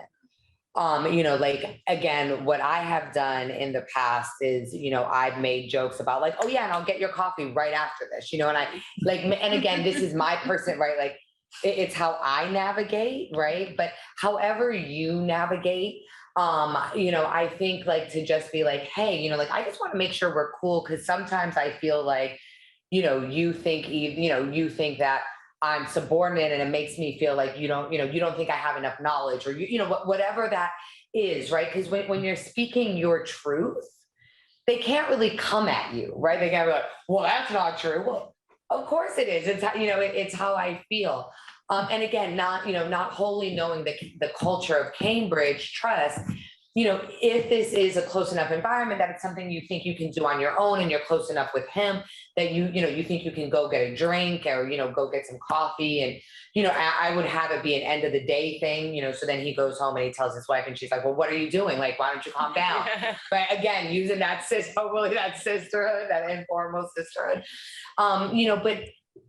Like, again, what I have done in the past is, I've made jokes about like, oh yeah, and I'll get your coffee right after this, and I like, and again, this is my person, right? Like it's how I navigate, right? But however you navigate, I think like to just be like, hey, like, I just want to make sure we're cool. Cause sometimes I feel like, you think that I'm subordinate and it makes me feel like you don't think I have enough knowledge or whatever that is, right? Because when you're speaking your truth, they can't really come at you, right? They can't be like, well, that's not true. Well, of course it is. It's how, it's how I feel. And again, not wholly knowing the culture of Cambridge Trust, if this is a close enough environment that it's something you think you can do on your own and you're close enough with him that you think you can go get a drink or, go get some coffee. And, I would have it be an end of the day thing, so then he goes home and he tells his wife and she's like, well, what are you doing? Like, why don't you calm down? But again, using hopefully that sisterhood, that informal sisterhood, but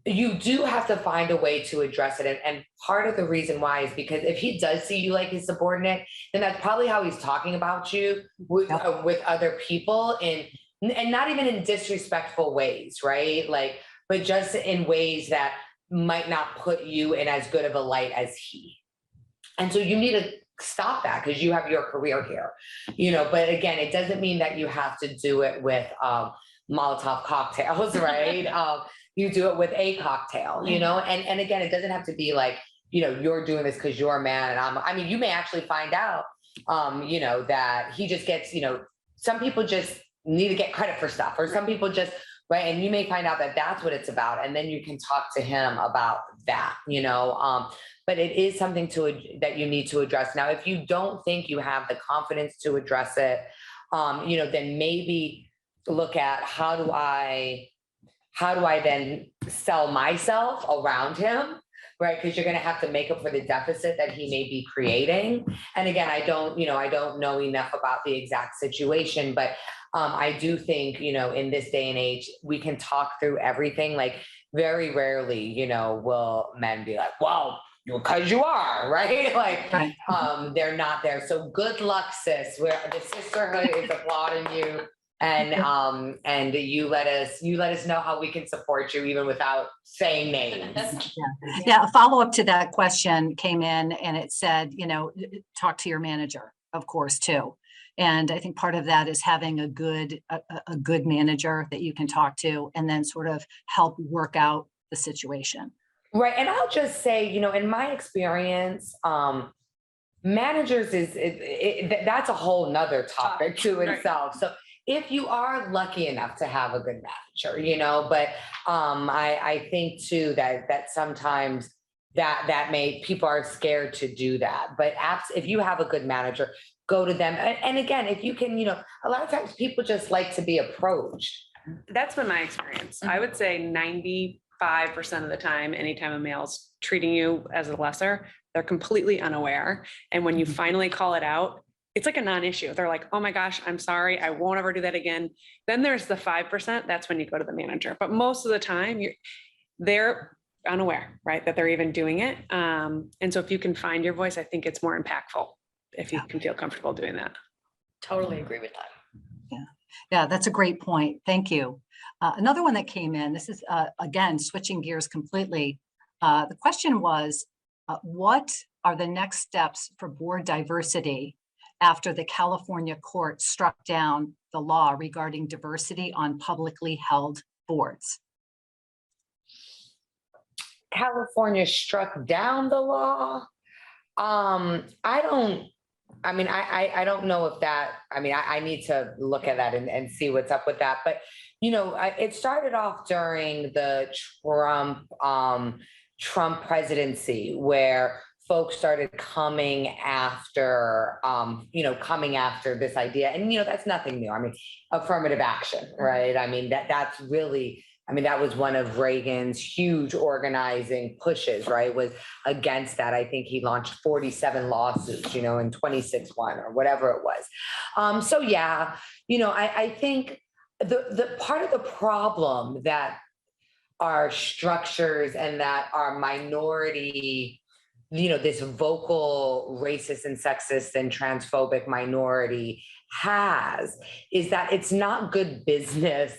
you do have to find a way to address it. And part of the reason why is because if he does see you like his subordinate, then that's probably how he's talking about you with other people and not even in disrespectful ways, right? Like, but just in ways that might not put you in as good of a light as he. And so you need to stop that because you have your career here, but again, it doesn't mean that you have to do it with Molotov cocktails, right? You do it with a cocktail, and again, it doesn't have to be like, you're doing this because you're a man and you may actually find out, that he just gets, some people just need to get credit for stuff or some people just, right. And you may find out that that's what it's about. And then you can talk to him about that, but it is something that you need to address. Now, if you don't think you have the confidence to address it, then maybe look at how do I then sell myself around him, right? Because you're going to have to make up for the deficit that he may be creating. And again, I don't know enough about the exact situation, but I do think, in this day and age, we can talk through everything. Like very rarely, will men be like, well, because you are, right? Like, Right. they're not there. So good luck, sis. Where the sisterhood is applauding you. And you let us know how we can support you even without saying names. Yeah, a follow-up to that question came in and it said, talk to your manager, of course, too. And I think part of that is having a good manager that you can talk to and then sort of help work out the situation. Right. And I'll just say, in my experience, managers that's a whole nother topic to itself. So if you are lucky enough to have a good manager, but I think too that sometimes that people are scared to do that. But if you have a good manager, go to them. And again, if you can, a lot of times people just like to be approached. That's been my experience. I would say 95% of the time, anytime a male's treating you as a lesser, they're completely unaware. And when you finally call it out, it's like a non-issue. They're like, oh my gosh, I'm sorry. I won't ever do that again. Then there's the 5%. That's when you go to the manager. But most of the time they're unaware, right? That they're even doing it. And so if you can find your voice, I think it's more impactful if you can feel comfortable doing that. Totally agree with that. Yeah, that's a great point. Thank you. Another one that came in, this is, again, switching gears completely. The question was, what are the next steps for board diversity after the California court struck down the law regarding diversity on publicly held boards? California struck down the law. I don't know if that, I need to look at that and see what's up with that. But, it started off during the Trump presidency where folks started coming after this idea. And, that's nothing new. Affirmative action, right? That's really, that was one of Reagan's huge organizing pushes, right? Was against that. I think he launched 47 lawsuits, in 26-1 or whatever it was. So yeah, I think the part of the problem that our structures and that our minority, this vocal racist and sexist and transphobic minority has is that it's not good business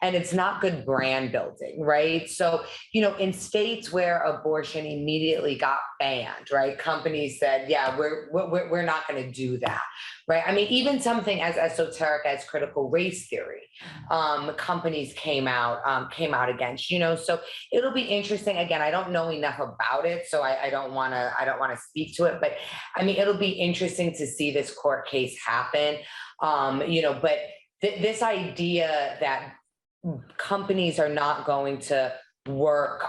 and it's not good brand building, right? So, in states where abortion immediately got banned, right? Companies said, yeah, we're not going to do that, right? Even something as esoteric as critical race theory, companies came out against, so it'll be interesting. Again, I don't know enough about it, so I don't want to speak to it, but it'll be interesting to see this court case happen, but this idea that companies are not going to work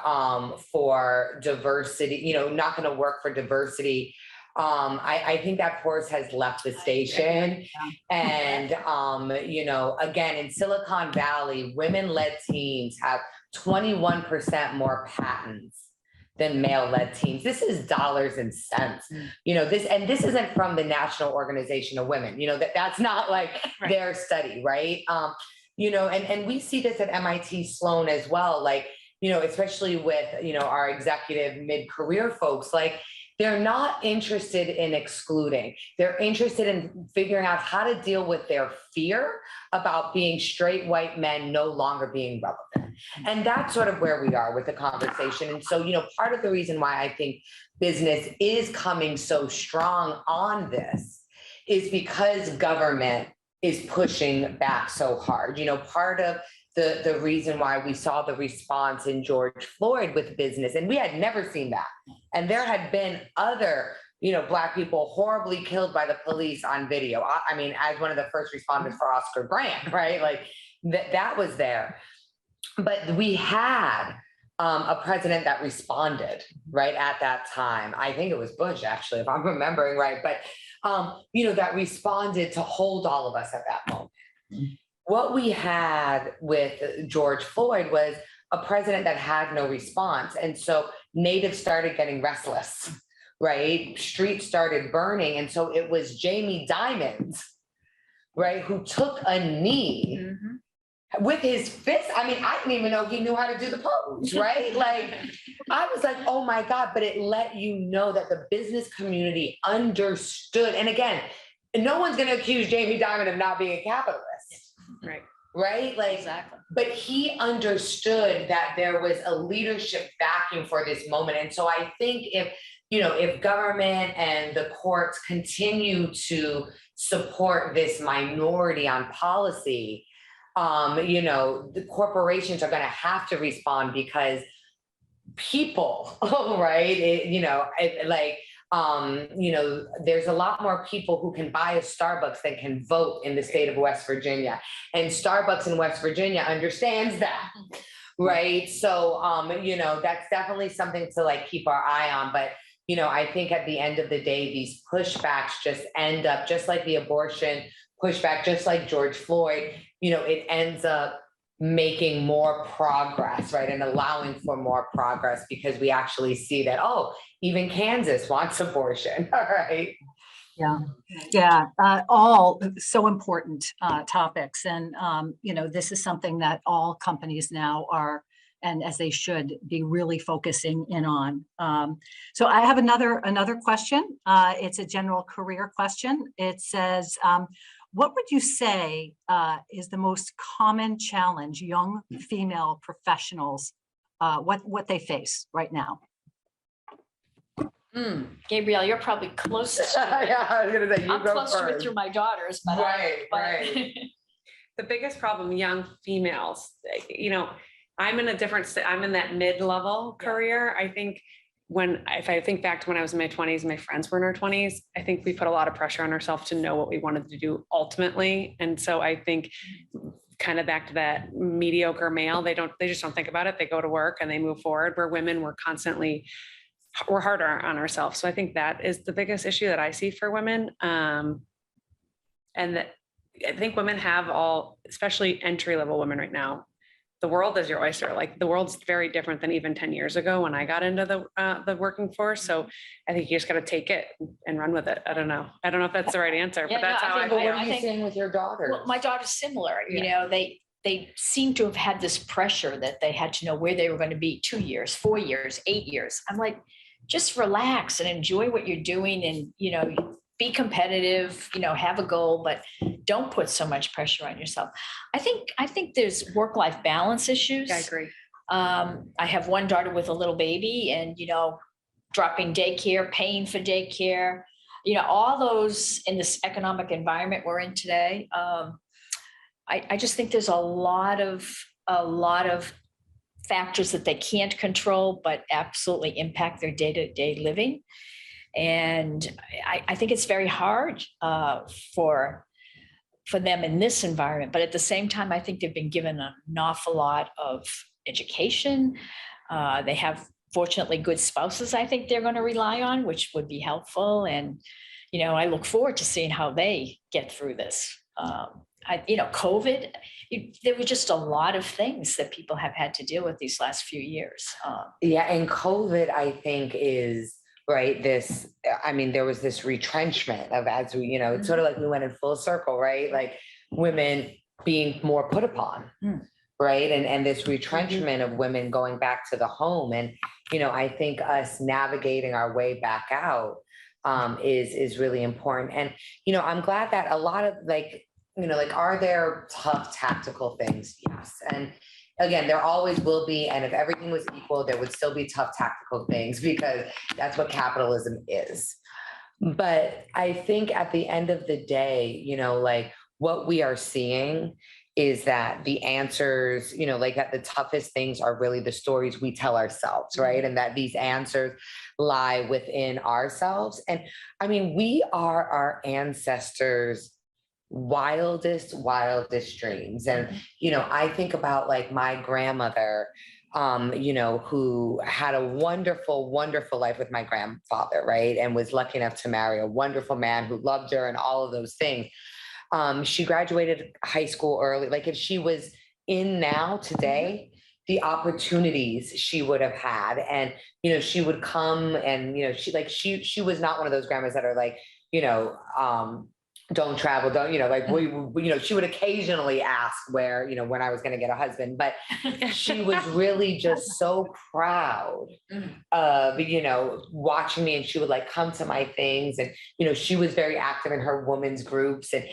for diversity, not going to work for diversity. I think that horse has left the station. And, again, in Silicon Valley, women-led teams have 21% more patents than male-led teams. This is dollars and cents. This isn't from the National Organization of Women. That's not like their study, right? And we see this at MIT Sloan as well, like, especially with, our executive mid-career folks, like they're not interested in excluding. They're interested in figuring out how to deal with their fear about being straight white men no longer being relevant. And that's sort of where we are with the conversation. And so, part of the reason why I think business is coming so strong on this is because government is pushing back so hard. Part of the reason why we saw the response in George Floyd with business, and we had never seen that. And there had been other, Black people horribly killed by the police on video. As one of the first responders for Oscar Grant, right? Like that was there. But we had a president that responded right at that time. I think it was Bush, actually, if I'm remembering right. But that responded to hold all of us at that moment. What we had with George Floyd was a president that had no response. And so natives started getting restless, right? Streets started burning. And so it was Jamie Dimons right, who took a knee with his fist. I mean, I didn't even know he knew how to do the pose, right? Like, I was like, oh my God, but it let you know that the business community understood. And again, no one's going to accuse Jamie Dimon of not being a capitalist, Right. right? Like, Exactly. but he understood that there was a leadership vacuum for this moment. And so I think if government and the courts continue to support this minority on policy, the corporations are going to have to respond because people, right? There's a lot more people who can buy a Starbucks than can vote in the state of West Virginia. And Starbucks in West Virginia understands that, right? So, that's definitely something to like keep our eye on. But, I think at the end of the day, these pushbacks just end up just like the abortion pushback, just like George Floyd, it ends up making more progress, right? And allowing for more progress because we actually see that, oh, even Kansas wants abortion, all right? Yeah, all so important topics. And, this is something that all companies now are, and as they should be really focusing in on. So I have another question. It's a general career question. It says, what would you say is the most common challenge young female professionals, what they face right now? Gabrielle, you're probably closest. To it. Yeah, I was gonna say, I'm close to it through my daughters, but Right. The biggest problem, young females, I'm in that mid-level career. I think if I think back to when I was in my 20s, my friends were in our 20s, I think we put a lot of pressure on ourselves to know what we wanted to do ultimately. And so I think kind of back to that mediocre male, they just don't think about it. They go to work and they move forward, where women we're harder on ourselves. So I think that is the biggest issue that I see for women. And that I think women have especially entry-level women right now, the world is your oyster. Like, the world's very different than even 10 years ago when I got into the working force. So I think you just got to take it and run with it. I don't know if that's the right answer, but that's how I feel. What are you saying with your daughters? Well, my daughter's similar. They seem to have had this pressure that they had to know where they were going to be 2 years, 4 years, 8 years. I'm like, just relax and enjoy what you're doing, and be competitive, have a goal, but don't put so much pressure on yourself. I think there's work-life balance issues. I agree. I have one daughter with a little baby, and dropping daycare, paying for daycare, all those in this economic environment we're in today. I just think there's a lot of factors that they can't control, but absolutely impact their day-to-day living. And I think it's very hard for them in this environment. But at the same time, I think they've been given an awful lot of education. They have, fortunately, good spouses I think they're going to rely on, which would be helpful. And, I look forward to seeing how they get through this. COVID, there were just a lot of things that people have had to deal with these last few years. And COVID, I think, is right. There was this retrenchment of, as we, it's sort of like we went in full circle, right? Like women being more put upon, right? And this retrenchment of women going back to the home. And, I think us navigating our way back out is really important. And, I'm glad that a lot of are there tough tactical things? Yes. And again, there always will be. And if everything was equal, there would still be tough tactical things because that's what capitalism is. But I think at the end of the day, what we are seeing is that the answers, that the toughest things are really the stories we tell ourselves, right? And that these answers lie within ourselves. And we are our ancestors' wildest dreams. And, I think about my grandmother, who had a wonderful life with my grandfather, right? And was lucky enough to marry a wonderful man who loved her and all of those things. She graduated high school early. Like, if she was in now today, the opportunities she would have had. And, she would come and, she was not one of those grandmas that are don't travel, don't, like she would occasionally ask where, when I was going to get a husband, but she was really just so proud of, watching me, and she would like come to my things, and, she was very active in her women's groups and,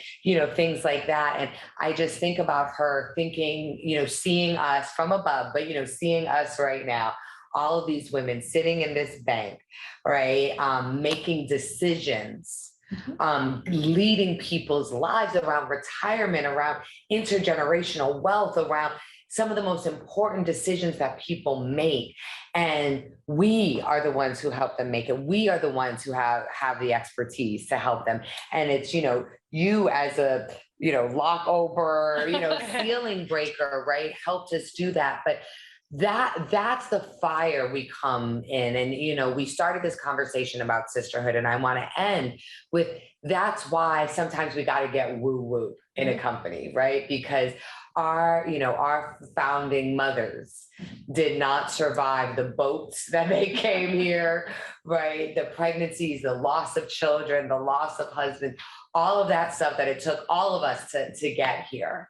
things like that. And I just think about her thinking, seeing us from above, but, seeing us right now, all of these women sitting in this bank, right, making decisions, leading people's lives around retirement, around intergenerational wealth, around some of the most important decisions that people make. And we are the ones who help them make it. We are the ones who have the expertise to help them. And it's, you as a, lock over, ceiling breaker, right, helped us do that. But that's the fire we come in. And, we started this conversation about sisterhood, and I want to end with, that's why sometimes we got to get woo-woo in a company, right? Because our founding mothers did not survive the boats that they came here, right? The pregnancies, the loss of children, the loss of husbands, all of that stuff that it took all of us to get here.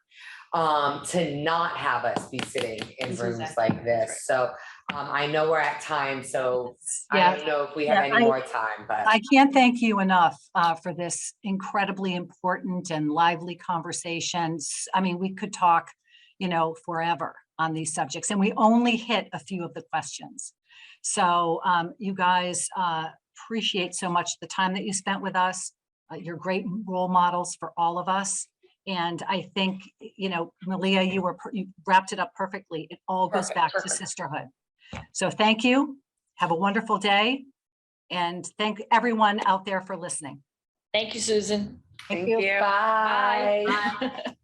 To not have us be sitting in rooms like this. So I know we're at time, so I don't know if we have any more time, but I can't thank you enough for this incredibly important and lively conversations. I mean, we could talk, forever on these subjects, and we only hit a few of the questions. So you guys appreciate so much the time that you spent with us. You're great role models for all of us. And I think, Malia, you wrapped it up perfectly. It all goes back to sisterhood. So thank you. Have a wonderful day. And thank everyone out there for listening. Thank you, Susan. Thank you. bye. Bye.